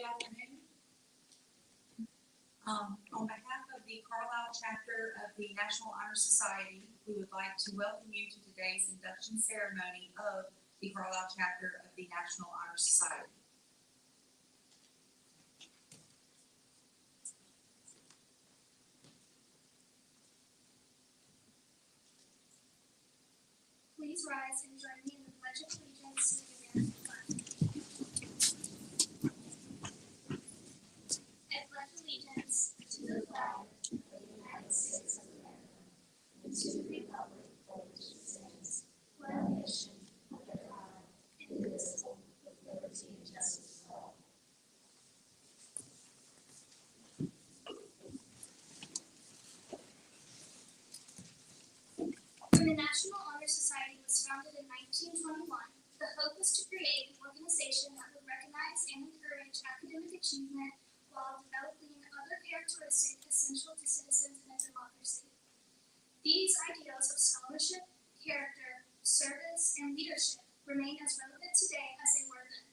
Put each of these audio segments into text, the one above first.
Good afternoon. On behalf of the Carlisle Chapter of the National Honor Society, we would like to welcome you to today's induction ceremony of the Carlisle Chapter of the National Honor Society. Please rise and join me in the Pledge of Allegiance to the American flag. I pledge allegiance to the flag of the United States of America and to the republic for which it stands, one nation, under God, indivisible, with liberty and justice for all. When the National Honor Society was founded in 1921, the hope was to create an organization that would recognize and encourage academic achievement while developing other characteristics essential to citizens in a democracy. These ideals of scholarship, character, service, and leadership remain as relevant today as they were then.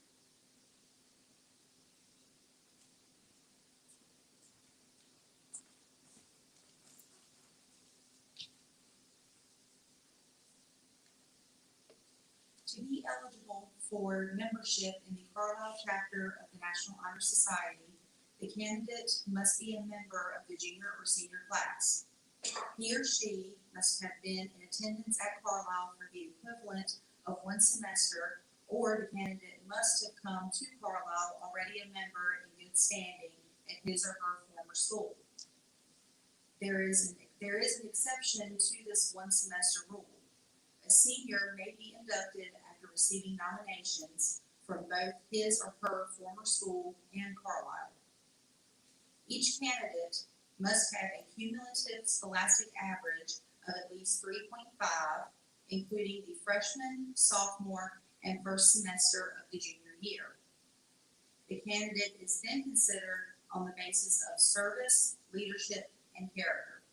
To be eligible for membership in the Carlisle Chapter of the National Honor Society, the candidate must be a member of the junior or senior class. He or she must have been in attendance at Carlisle for the equivalent of one semester, or the candidate must have come to Carlisle already a member in good standing at his or her former school. There is an exception to this one semester rule. A senior may be inducted after receiving nominations from both his or her former school and Carlisle. Each candidate must have a cumulative scholastic average of at least 3.5, including the freshman, sophomore, and first semester of the junior year. The candidate is then considered on the basis of service, leadership, and character.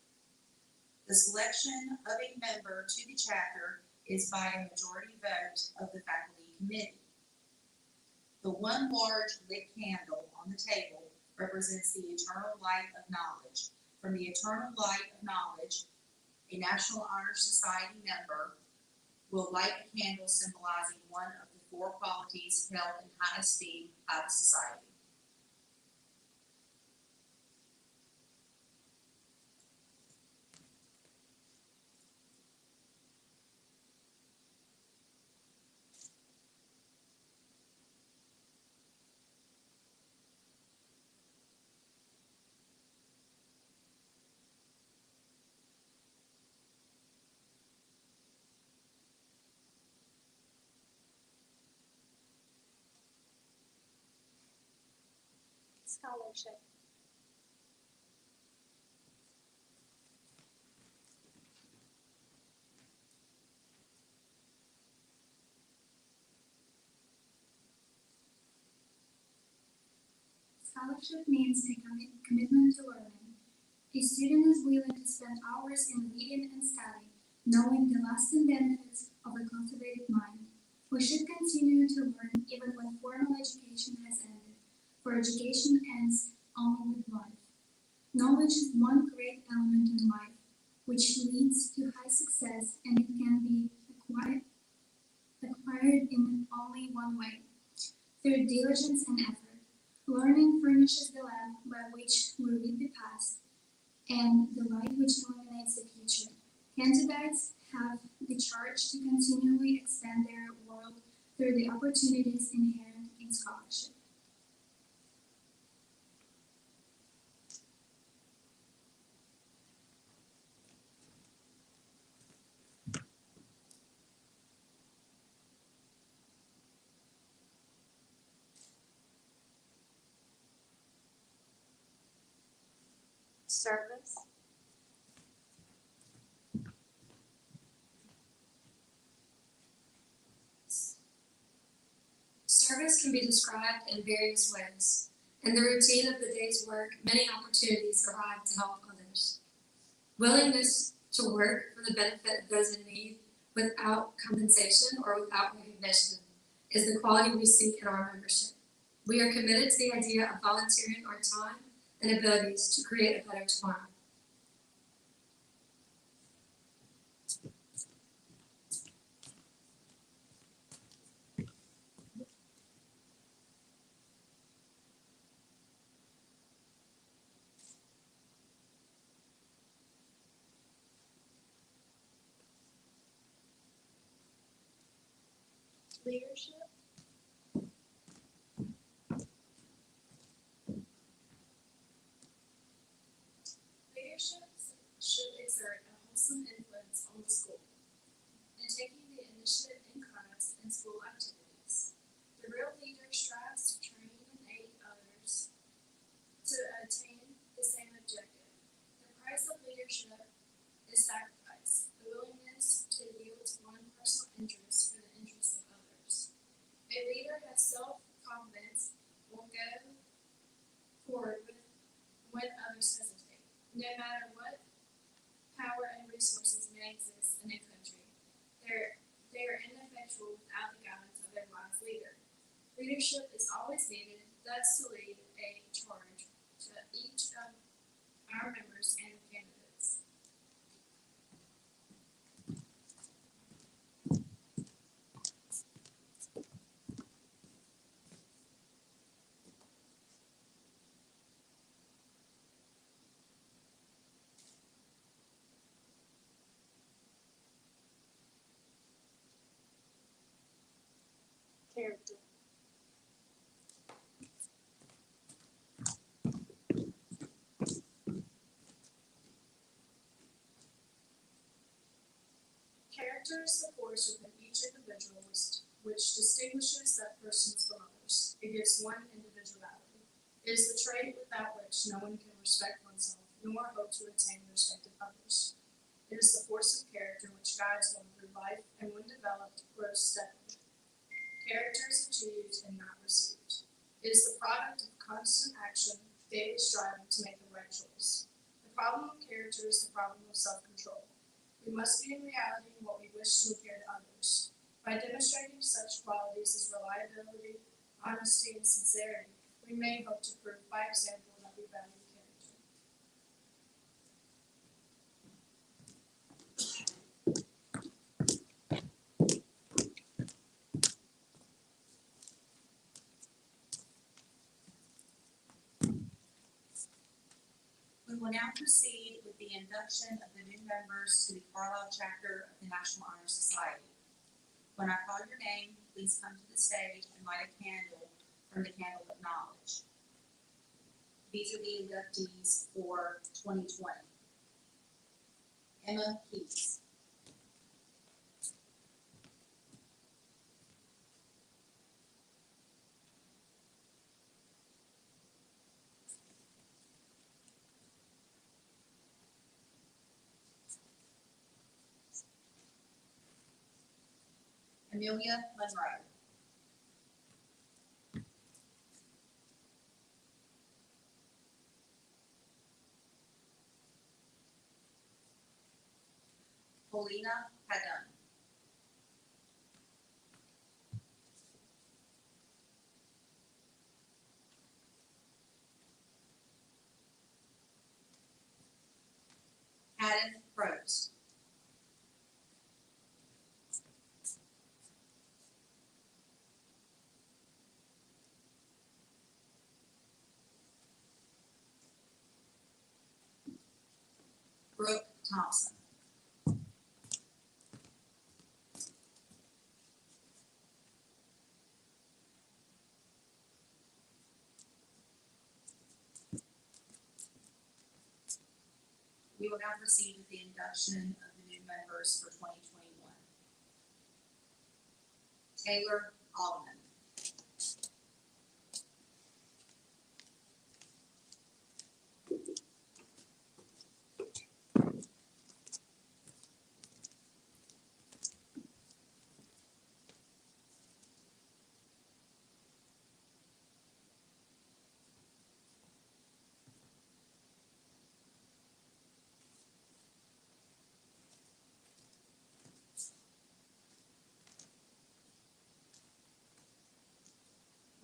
The selection of a member to the chapter is by a majority vote of the faculty committee. The one large lit candle on the table represents the eternal light of knowledge. From the eternal light of knowledge, a National Honor Society member will light a candle symbolizing one of the four qualities held in high esteem by the society. Scholarship. Scholarship means a commitment to learning. A student is willing to spend hours in reading and study, knowing the lasting benefits of a cultivated mind. We should continue to learn even when formal education has ended, for education ends only with life. Knowledge is one great element in life, which leads to high success, and it can be acquired in only one way, through diligence and effort. Learning furnishes the lamp by which we read the past, and the light which illuminates the future. Candidates have the charge to continually expand their world through the opportunities inherent in scholarship. Service. Service can be described in various ways. In the routine of the day's work, many opportunities arrive to help others. Willingness to work for the benefit of those in need without compensation or without recognition is the quality we seek in our membership. We are committed to the idea of volunteering our time and abilities to create a better tomorrow. Leadership. Leadership should exert a wholesome influence on the school in taking the initiative in class and school activities. The real leader strives to train and aid others to attain the same objective. The price of leadership is sacrifice, the willingness to yield to one's personal interests for the interests of others. A leader has self-confidence, will go forward when others hesitate. No matter what power and resources may exist in a country, they are ineffectual without the guidance of a wise leader. Leadership is always needed, thus to lead a charge to each of our members and candidates. Character. Character is the force within each individual which distinguishes that person from others. It gives one individuality. It is the trait without which no one can respect oneself, nor hope to attain the respect of others. It is the force of character which guides one through life, and when developed, grows steadily. Character is achieved and not received. It is the product of constant action, daily striving to make the right choice. The problem of character is the problem of self-control. We must be in reality what we wish to appear to others. By demonstrating such qualities as reliability, honesty, and sincerity, we may hope to prove by example that we value character. We will now proceed with the induction of the new members to the Carlisle Chapter of the National Honor Society. When I call your name, please come to the stage and light a candle from the candle of knowledge. These are the inductees for 2020. Emma Keys. Amelia Monroe. Paulina Padun. Adam Rose. Brooke Thompson. We will now proceed with the induction of the new members for 2021. Taylor Alderman.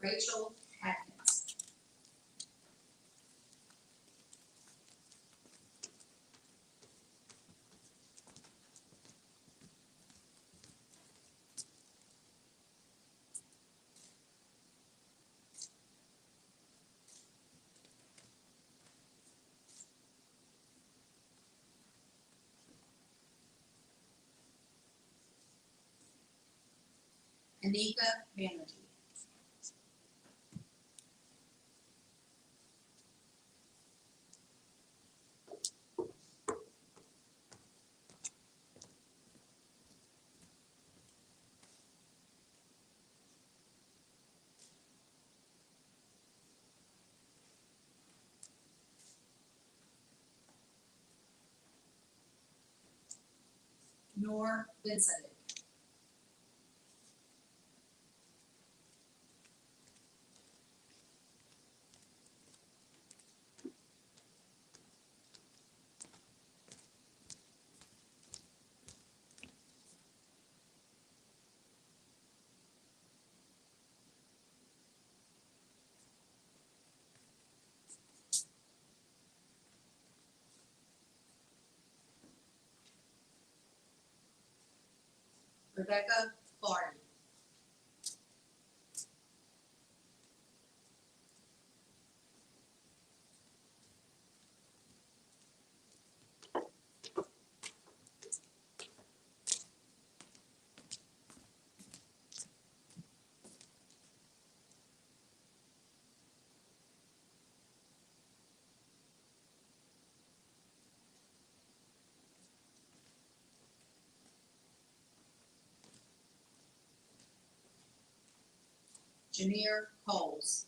Rachel Hackett. Anika Banerjee. Noor Vincent. Rebecca Clardy. Jameer Coles.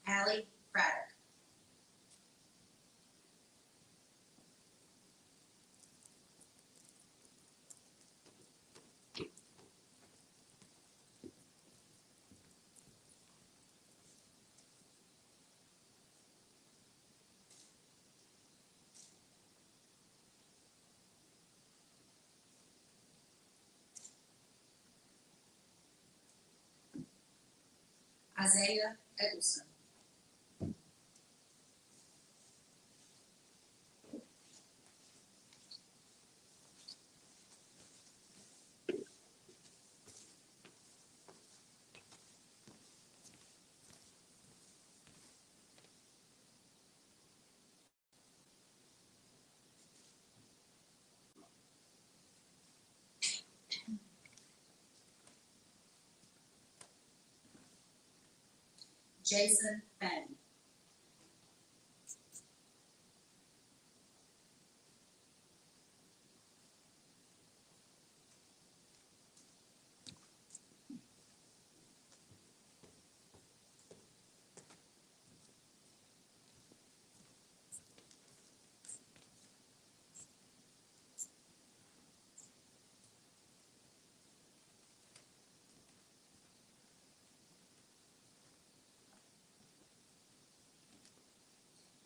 Allie Craddock. Isaiah Eggleston. Jason Fang.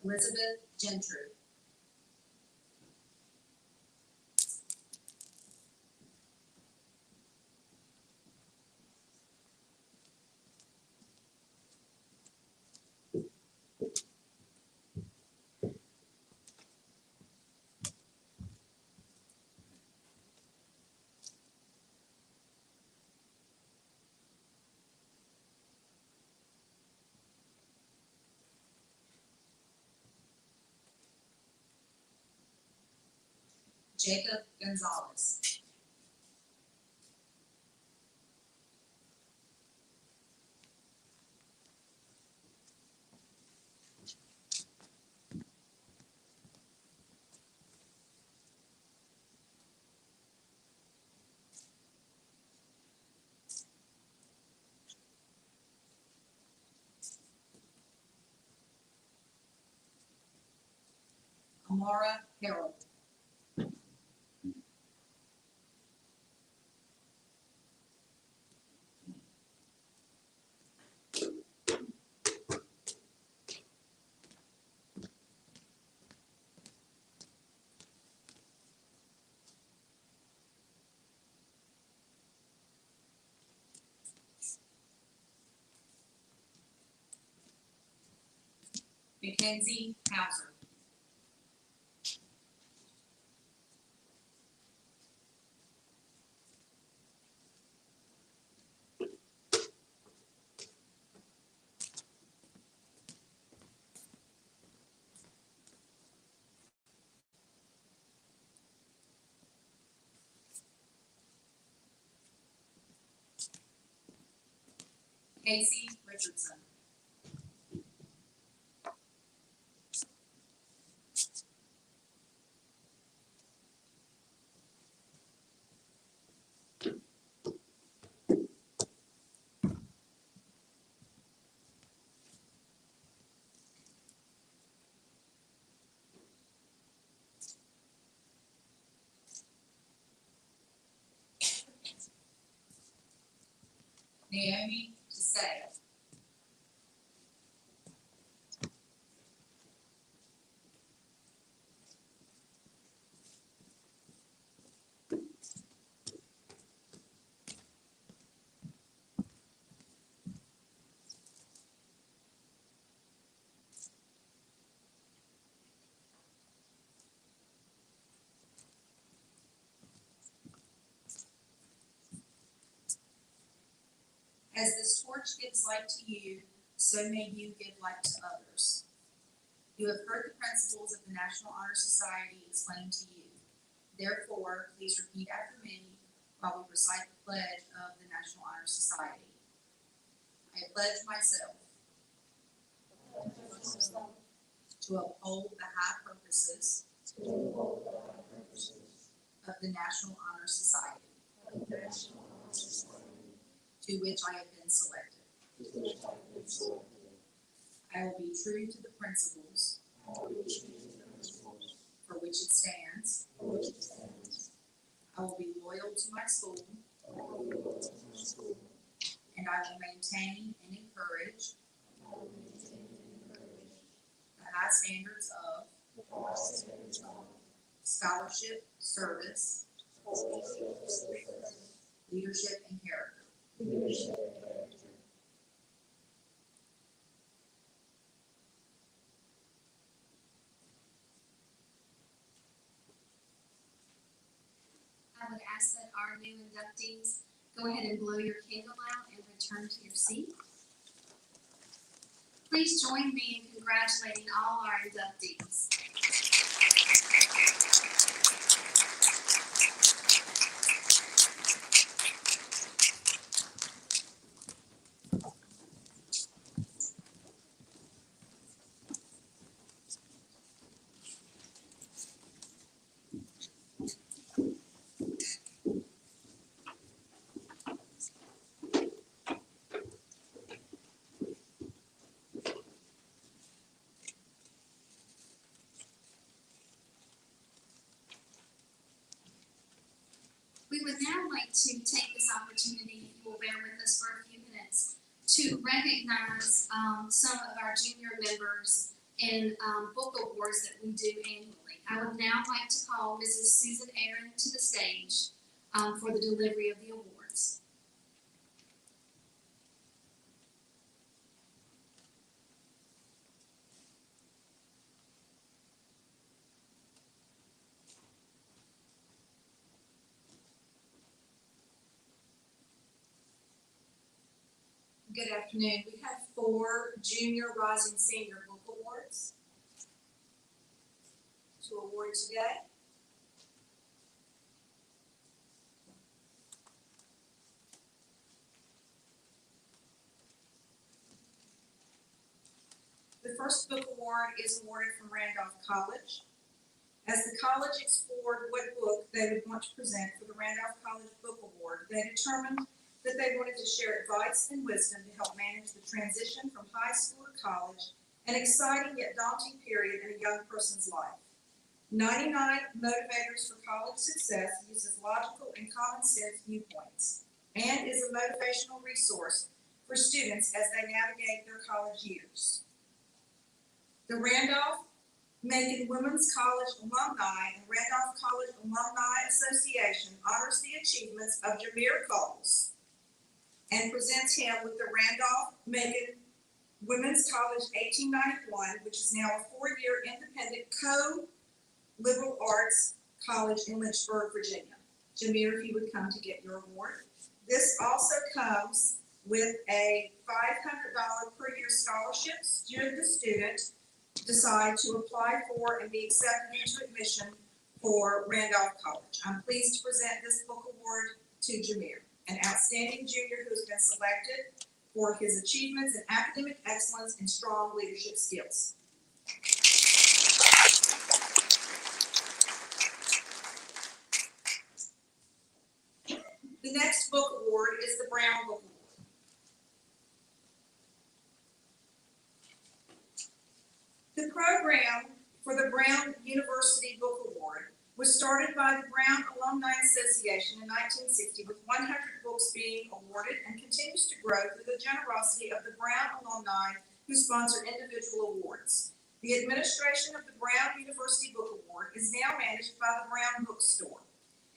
Elizabeth Gentry. Jacob Gonzalez. Amara Harold. Mackenzie Hauser. Casey Richardson. Naomi Desai. As this torch gives light to you, so may you give light to others. You have heard the principles of the National Honor Society explained to you. Therefore, please repeat after me while we recite the pledge of the National Honor Society. I pledge myself to uphold the high purposes of the National Honor Society, to which I have been selected. I will be true to the principles for which it stands. I will be loyal to my school, and I will maintain and encourage the high standards of scholarship, service, leadership, and character. I would ask that our new inductees go ahead and blow your candle out and return to your seat. Please join me in congratulating all our inductees. We would now like to take this opportunity, if you will bear with us for a few minutes, to recognize some of our junior members in book awards that we do annually. I would now like to call Mrs. Susan Aaron to the stage for the delivery of the awards. Good afternoon. We have 4 Junior Rising Senior Book Awards to award today. The first book award is awarded from Randolph College. As the college explored what book they would want to present for the Randolph College Book Award, they determined that they wanted to share advice and wisdom to help manage the transition from high school to college, an exciting yet daunting period in a young person's life. 99 Motivators for College Success uses logical and common sense viewpoints and is a motivational resource for students as they navigate their college years. The Randolph-Macon Women's College Alumni and Randolph College Alumni Association honors the achievements of Jameer Coles and presents him with the Randolph-Macon Women's College 1891, which is now a four-year independent co-liberal arts college in Lynchburg, Virginia. Jameer, if you would come to get your award. This also comes with a $500 per year scholarship should the student decide to apply for and be accepted into admission for Randolph College. I'm pleased to present this book award to Jameer, an outstanding junior who has been selected for his achievements in academic excellence and strong leadership skills. The next book award is the Brown Book Award. The program for the Brown University Book Award was started by the Brown Alumni Association in 1960 with 100 books being awarded and continues to grow through the generosity of the Brown alumni who sponsor individual awards. The administration of the Brown University Book Award is now managed by the Brown Bookstore.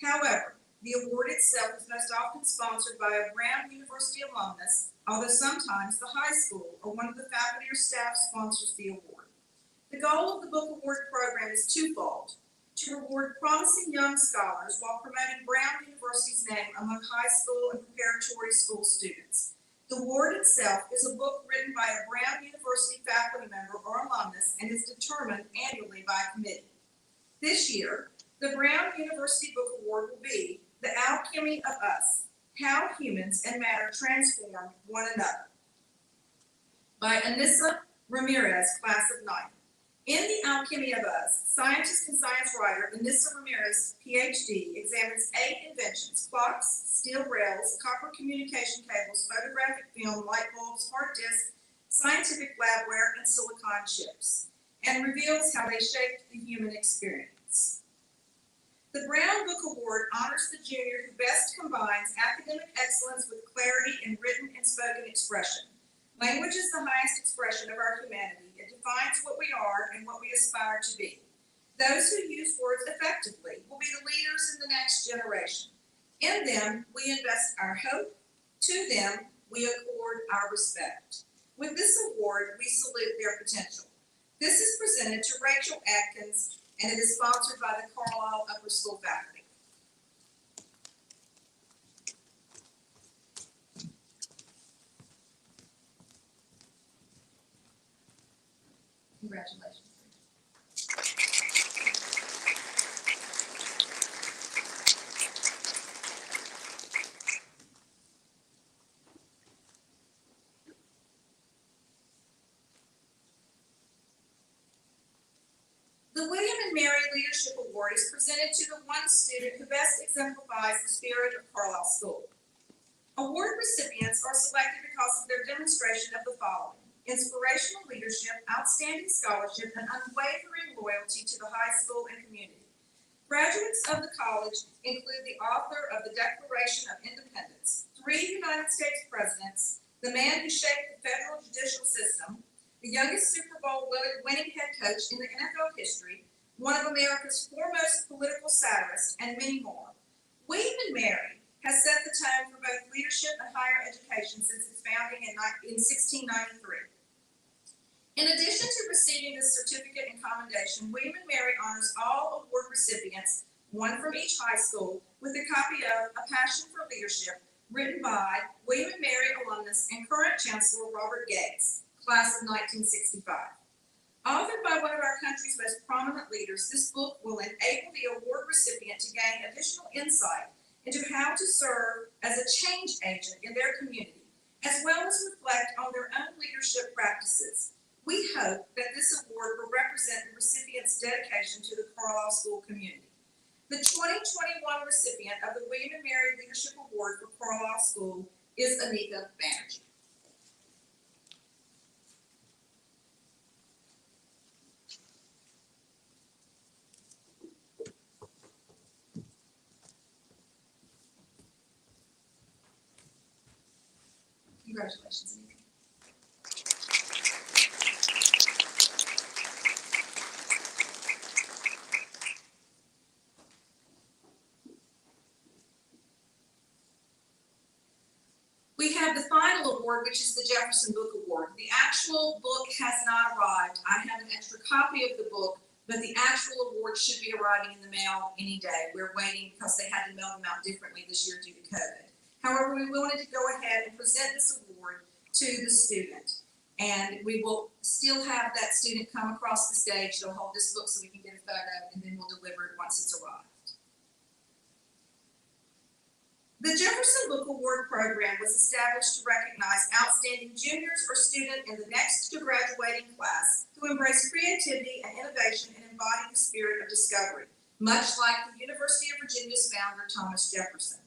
However, the award itself is most often sponsored by a Brown University alumnus, although sometimes the high school or one of the faculty or staff sponsors the award. The goal of the book award program is twofold: to reward promising young scholars while promoting Brown University's name among high school and preparatory school students. The award itself is a book written by a Brown University faculty member or alumnus and is determined annually by a committee. This year, the Brown University Book Award will be The Alchemy of Us: How Humans and Matter Transform One Another by Anissa Ramirez, class of 90. In The Alchemy of Us, scientist and science writer Anissa Ramirez, PhD, examines 8 inventions: clocks, steel rails, copper communication cables, photographic film, light bulbs, hard disks, scientific labware, and silicon chips, and reveals how they shaped the human experience. The Brown Book Award honors the junior who best combines academic excellence with clarity in written and spoken expression. Language is the highest expression of our humanity. It defines what we are and what we aspire to be. Those who use words effectively will be the leaders in the next generation. In them, we invest our hope. To them, we accord our respect. With this award, we salute their potential. This is presented to Rachel Atkins, and it is sponsored by the Carlisle Upper School faculty. Congratulations. The William and Mary Leadership Award is presented to the one student who best exemplifies the spirit of Carlisle School. Award recipients are selected because of their demonstration of the following: inspirational leadership, outstanding scholarship, and unwavering loyalty to the high school and community. Graduates of the college include the author of the Declaration of Independence, 3 United States presidents, the man who shaped the federal judicial system, the youngest Super Bowl winning head coach in the NFL history, one of America's foremost political satirists, and many more. William and Mary has set the tone for both leadership and higher education since its founding in 1693. In addition to receiving this certificate and commendation, William and Mary honors all award recipients, one from each high school, with a copy of A Passion for Leadership, written by William and Mary alumnus and current Chancellor Robert Gates, class of 1965. Authored by one of our country's most prominent leaders, this book will enable the award recipient to gain additional insight into how to serve as a change agent in their community, as well as reflect on their own leadership practices. We hope that this award will represent the recipient's dedication to the Carlisle School community. The 2021 recipient of the William and Mary Leadership Award for Carlisle School is Anika Banerjee. Congratulations, Anika. We have the final award, which is the Jefferson Book Award. The actual book has not arrived. I have an extra copy of the book, but the actual award should be arriving in the mail any day. We're waiting because they had to mail them out differently this year due to COVID. However, we wanted to go ahead and present this award to the student. And we will still have that student come across the stage. They'll hold this book so we can get a photo, and then we'll deliver it once it's arrived. The Jefferson Book Award Program was established to recognize outstanding juniors or student in the next to graduating class who embrace creativity and innovation and embody the spirit of discovery, much like the University of Virginia's founder, Thomas Jefferson.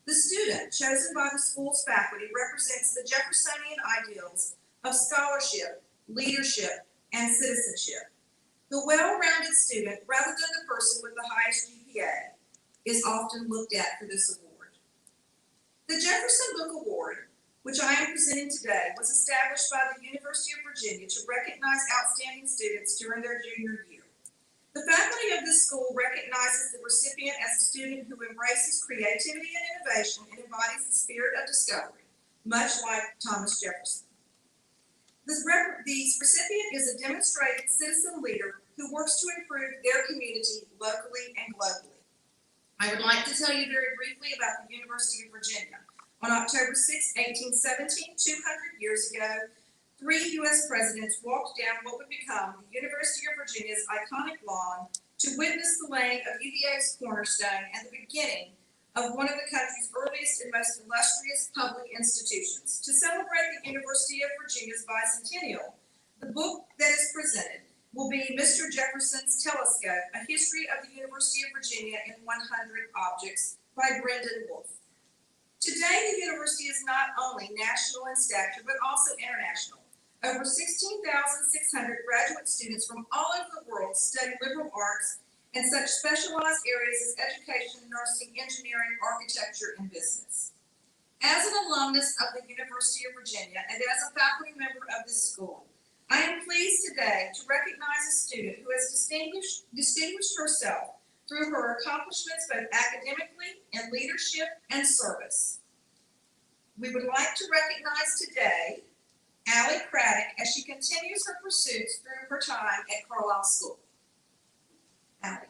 The student chosen by the school's faculty represents the Jeffersonian ideals of scholarship, leadership, and citizenship. The well-rounded student, rather than the person with the highest GPA, is often looked at for this award. The Jefferson Book Award, which I am presenting today, was established by the University of Virginia to recognize outstanding students during their junior year. The faculty of this school recognizes the recipient as a student who embraces creativity and innovation and embodies the spirit of discovery, much like Thomas Jefferson. The recipient is a demonstrated citizen leader who works to improve their community locally and globally. I would like to tell you very briefly about the University of Virginia. On October 6, 1817, 200 years ago, 3 U.S. presidents walked down what would become the University of Virginia's iconic lawn to witness the laying of UVA's cornerstone and the beginning of one of the country's earliest and most illustrious public institutions. To celebrate the University of Virginia's bicentennial, the book that is presented will be Mr. Jefferson's Telescope, A History of the University of Virginia in 100 Objects by Brendan Wolfe. Today, the university is not only national in stature, but also international. Over 16,600 graduate students from all over the world study liberal arts and such specialized areas as education, nursing, engineering, architecture, and business. As an alumnus of the University of Virginia and as a faculty member of this school, I am pleased today to recognize a student who has distinguished herself through her accomplishments both academically, in leadership, and service. We would like to recognize today Allie Craddock as she continues her pursuits through her time at Carlisle School. Allie.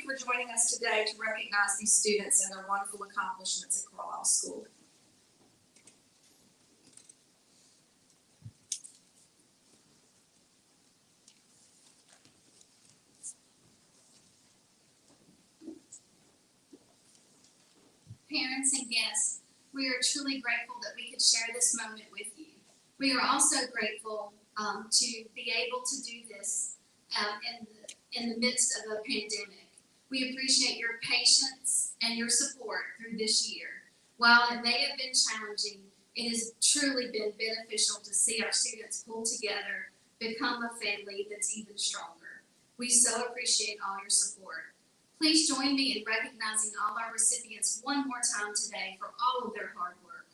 For joining us today to recognize these students and their wonderful accomplishments at Carlisle School. Parents and guests, we are truly grateful that we could share this moment with you. We are also grateful to be able to do this in the midst of a pandemic. We appreciate your patience and your support through this year. While it may have been challenging, it has truly been beneficial to see our students pull together, become a family that's even stronger. We so appreciate all your support. Please join me in recognizing all our recipients one more time today for all of their hard work.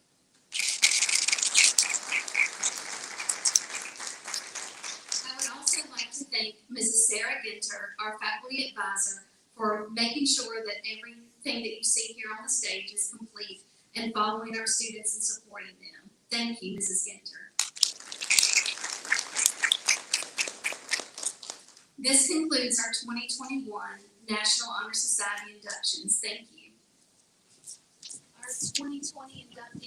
I would also like to thank Mrs. Sarah Ginter, our faculty advisor, for making sure that everything that you see here on the stage is complete and following our students and supporting them. Thank you, Mrs. Ginter. This concludes our 2021 National Honor Society inductions. Thank you. Our 2020 inductees